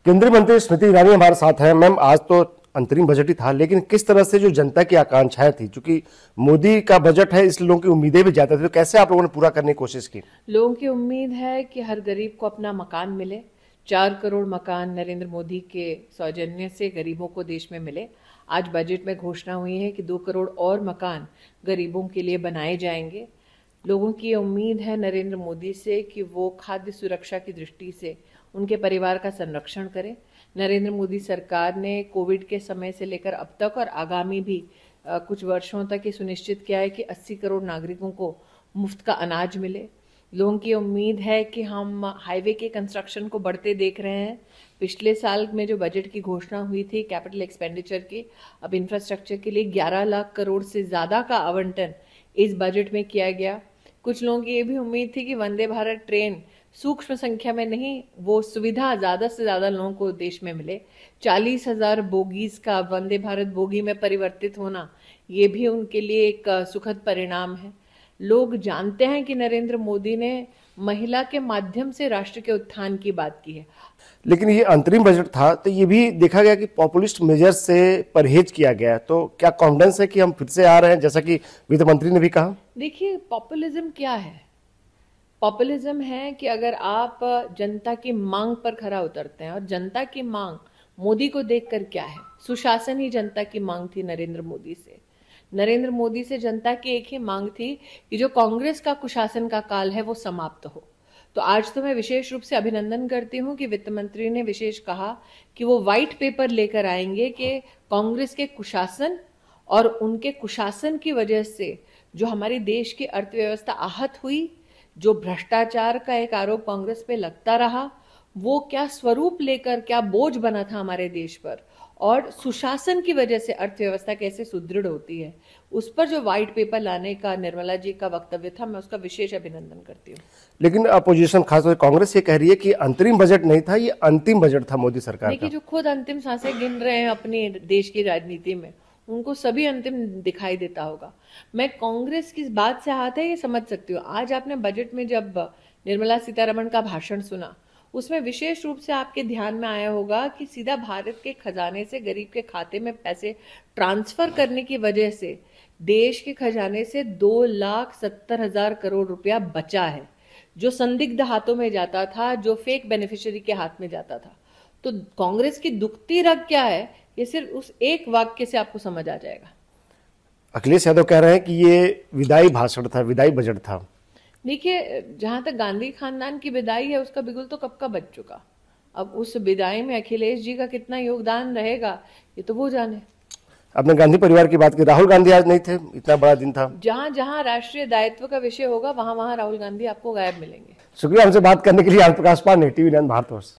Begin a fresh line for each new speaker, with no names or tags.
केंद्रीय मंत्री स्मृति ईरानी हमारे साथ हैं। मैम, आज तो अंतरिम बजट ही था, लेकिन किस तरह से जो जनता की आकांक्षाएं थी, क्योंकि मोदी का बजट है इसलिए लोगों की उम्मीदें भी ज्यादा थी, तो कैसे आप लोगों ने पूरा करने की कोशिश की?
लोगों की उम्मीद है कि हर गरीब को अपना मकान मिले। 4 करोड़ मकान नरेंद्र मोदी के सौजन्य से गरीबों को देश में मिले। आज बजट में घोषणा हुई है कि 2 करोड़ और मकान गरीबों के लिए बनाए जाएंगे। लोगों की उम्मीद है नरेंद्र मोदी से कि वो खाद्य सुरक्षा की दृष्टि से उनके परिवार का संरक्षण करें। नरेंद्र मोदी सरकार ने कोविड के समय से लेकर अब तक और आगामी भी कुछ वर्षों तक ये सुनिश्चित किया है कि 80 करोड़ नागरिकों को मुफ्त का अनाज मिले। लोगों की उम्मीद है कि हम हाईवे के कंस्ट्रक्शन को बढ़ते देख रहे हैं। पिछले साल में जो बजट की घोषणा हुई थी कैपिटल एक्सपेंडिचर की, अब इंफ्रास्ट्रक्चर के लिए 11 लाख करोड़ से ज़्यादा का आवंटन इस बजट में किया गया। कुछ लोगों की ये भी उम्मीद थी कि वंदे भारत ट्रेन सूक्ष्म संख्या में नहीं, वो सुविधा ज़्यादा से ज़्यादा लोगों को देश में मिले। 40,000 बोगीज का वंदे भारत बोगी में परिवर्तित होना, ये भी उनके लिए एक सुखद परिणाम है। लोग जानते हैं कि नरेंद्र मोदी ने महिला के माध्यम से राष्ट्र के उत्थान की बात की है।
लेकिन ये अंतरिम बजट था तो ये भी देखा गया कि पॉपुलिस्ट मेजर्स से परहेज किया गया, तो क्या कॉन्फिडेंस है कि हम फिर से आ रहे हैं, जैसा कि वित्त मंत्री ने भी कहा?
देखिए, पॉपुलिज्म क्या है? पॉपुलिज्म है कि अगर आप जनता की मांग पर खरा उतरते हैं, और जनता की मांग मोदी को देखकर क्या है? सुशासन ही जनता की मांग थी नरेंद्र मोदी से। नरेंद्र मोदी से जनता की एक ही मांग थी कि जो कांग्रेस का कुशासन का काल है वो समाप्त हो। तो आज तो मैं विशेष रूप से अभिनंदन करती हूं कि वित्त मंत्री ने विशेष कहा कि वो व्हाइट पेपर लेकर आएंगे कि कांग्रेस के कुशासन और उनके कुशासन की वजह से जो हमारी देश की अर्थव्यवस्था आहत हुई, जो भ्रष्टाचार का एक आरोप कांग्रेस पे लगता रहा, वो क्या स्वरूप लेकर क्या बोझ बना था हमारे देश पर, और सुशासन की वजह से अर्थव्यवस्था कैसे सुदृढ़ होती है, उस पर जो व्हाइट पेपर लाने का निर्मला जी का वक्तव्य था, मैं उसका विशेष अभिनंदन करती हूँ।
लेकिन अपोजिशन खासतौर कांग्रेस ये कह रही है कि अंतरिम बजट नहीं था, ये अंतिम बजट था मोदी सरकार का।
देखिए, जो खुद अंतिम सांसें गिन रहे हैं अपनी देश की राजनीति में, उनको सभी अंतिम दिखाई देता होगा। मैं कांग्रेस किस बात से हाथ है ये समझ सकती हूँ। आज आपने बजट में जब निर्मला सीतारमण का भाषण सुना, उसमें विशेष रूप से आपके ध्यान में आया होगा कि सीधा भारत के खजाने से गरीब के खाते में पैसे ट्रांसफर करने की वजह से देश के खजाने से 2,70,000 करोड़ रुपया बचा है, जो संदिग्ध हाथों में जाता था, जो फेक बेनिफिशियरी के हाथ में जाता था। तो कांग्रेस की दुखती रग क्या है, ये सिर्फ उस एक वाक्य से आपको समझ आ जाएगा।
अखिलेश यादव कह रहे हैं कि ये विदाई भाषण था, विदाई बजट था।
देखिए, जहां तक गांधी खानदान की विदाई है, उसका बिगुल तो कब का बज चुका। अब उस विदाई में अखिलेश जी का कितना योगदान रहेगा, ये तो वो जाने।
आपने गांधी परिवार की बात की, राहुल गांधी आज नहीं थे, इतना बड़ा दिन था।
जहां जहां राष्ट्रीय दायित्व का विषय होगा, वहां वहां राहुल गांधी आपको गायब मिलेंगे।
शुक्रिया हमसे बात करने के लिए। आज प्रकाश पांडे, टीवी 9 भारतवर्ष।